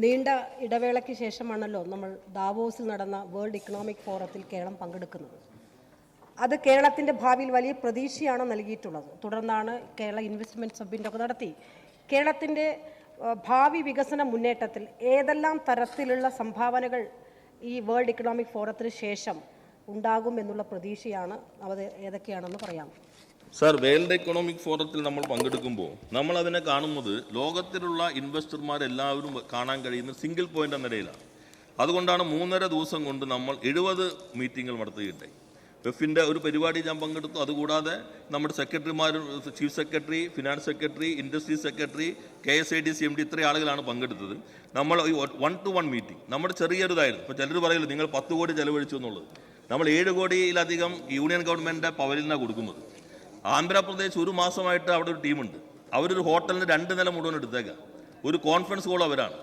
നീണ്ട ഇടവേളയ്ക്ക് ശേഷമാണല്ലോ നമ്മൾ ദാവോസിൽ നടന്ന വേൾഡ് ഇക്കണോമിക് ഫോറത്തിൽ കേരളം പങ്കെടുക്കുന്നത്. അത് കേരളത്തിൻ്റെ ഭാവിയിൽ വലിയ പ്രതീക്ഷയാണ് നൽകിയിട്ടുള്ളത്. തുടർന്നാണ് കേരള ഇൻവെസ്റ്റ്മെൻറ്റ് സബ്മിറ്റ് ഒക്കെ നടത്തി. കേരളത്തിൻ്റെ ഭാവി വികസന മുന്നേറ്റത്തിൽ ഏതെല്ലാം തരത്തിലുള്ള സംഭാവനകൾ ഈ വേൾഡ് ഇക്കണോമിക് ഫോറത്തിന് ശേഷം ഉണ്ടാകും എന്നുള്ള പ്രതീക്ഷയാണ്. അത് ഏതൊക്കെയാണെന്ന് പറയാം. സാർ, വേൾഡ് എക്കണോമിക് ഫോറത്തിൽ നമ്മൾ പങ്കെടുക്കുമ്പോൾ നമ്മൾ അതിനെ കാണുന്നത് ലോകത്തിലുള്ള ഇൻവെസ്റ്റർമാരെല്ലാവരും കാണാൻ കഴിയുന്ന സിംഗിൾ പോയിന്റ് എന്ന നിലയിലാണ്. അതുകൊണ്ടാണ് 3.5 ദിവസം കൊണ്ട് നമ്മൾ 70 മീറ്റിങ്ങുകൾ നടത്തുകയുണ്ടായി. വെഫിൻ്റെ ഒരു പരിപാടി ഞാൻ പങ്കെടുത്തു. അതുകൂടാതെ നമ്മുടെ സെക്രട്ടറിമാരും, chief secretary, finance secretary, industry secretary, KSIDC MD ഇത്രയും ആളുകളാണ് പങ്കെടുത്തത്. നമ്മൾ ഈ 1-to-1 മീറ്റിംഗ് നമ്മുടെ ചെറിയൊരിതായിരുന്നു. ഇപ്പോൾ ചിലർ പറയില്ല നിങ്ങൾ 10 കോടി ചെലവഴിച്ചു എന്നുള്ളത്. നമ്മൾ 7 കോടിയിലധികം യൂണിയൻ ഗവൺമെൻറ്റിൻ്റെ പവലിനാണ് കൊടുക്കുന്നത്. ആന്ധ്രാപ്രദേശ് 1 മാസമായിട്ട് അവിടെ ഒരു ടീമുണ്ട്. അവരൊരു ഹോട്ടലിന് 2 നില മുഴുവൻ എടുത്തേക്കാം. ഒരു കോൺഫറൻസ് കോൾ അവരാണ്.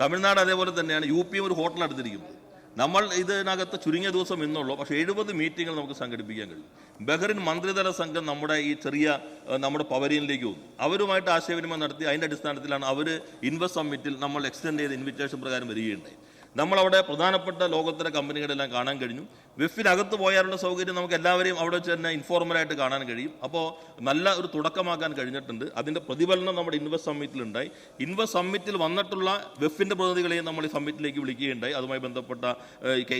തമിഴ്നാട് അതേപോലെ തന്നെയാണ്. UP ഒരു ഹോട്ടൽ എടുത്തിരിക്കുന്നത്. നമ്മൾ ഇതിനകത്ത് ചുരുങ്ങിയ ദിവസം ഇന്നുള്ളൂ, പക്ഷേ 70 മീറ്റിങ്ങുകൾ നമുക്ക് സംഘടിപ്പിക്കാൻ കഴിയും. ബഹ്റിൻ മന്ത്രിതല സംഘം നമ്മുടെ ഈ നമ്മുടെ പവലിയനിലേക്ക് വന്നു. അവരുമായിട്ട് ആശയവിനിമയം നടത്തി. അതിൻ്റെ അടിസ്ഥാനത്തിലാണ് അവർ ഇൻവെസ്റ്റ് സമ്മിറ്റിൽ നമ്മൾ എക്സ്റ്റെൻഡ് ചെയ്ത ഇൻവിറ്റേഷൻ പ്രകാരം വരികയുണ്ടായി. നമ്മളവിടെ പ്രധാനപ്പെട്ട ലോകത്തിലെ കമ്പനികളെല്ലാം കാണാൻ കഴിഞ്ഞു. വെഫിനകത്ത് പോയാലുള്ള സൗകര്യം നമുക്ക് എല്ലാവരെയും അവിടെ വെച്ച് തന്നെ ഇൻഫോർമലായിട്ട് കാണാൻ കഴിയും. അപ്പോൾ നല്ല ഒരു തുടക്കമാക്കാൻ കഴിഞ്ഞിട്ടുണ്ട്. അതിൻ്റെ പ്രതിഫലനം നമ്മുടെ ഇൻവെസ്റ്റ് സമ്മിറ്റിലുണ്ടായി. ഇൻവെസ്റ്റ് സമ്മിറ്റിൽ വന്നിട്ടുള്ള വെഫിൻ്റെ പ്രതിനിധികളെയും നമ്മൾ ഈ സമ്മിറ്റിലേക്ക് വിളിക്കുകയുണ്ടായി. അതുമായി ബന്ധപ്പെട്ട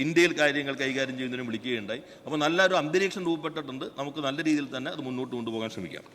ഇന്ത്യയിൽ കാര്യങ്ങൾ കൈകാര്യം ചെയ്യുന്നതിനും വിളിക്കുകയുണ്ടായി. അപ്പോൾ നല്ലൊരു അന്തരീക്ഷം രൂപപ്പെട്ടിട്ടുണ്ട്. നമുക്ക് നല്ല രീതിയിൽ തന്നെ അത് മുന്നോട്ട് കൊണ്ടുപോകാൻ ശ്രമിക്കാം.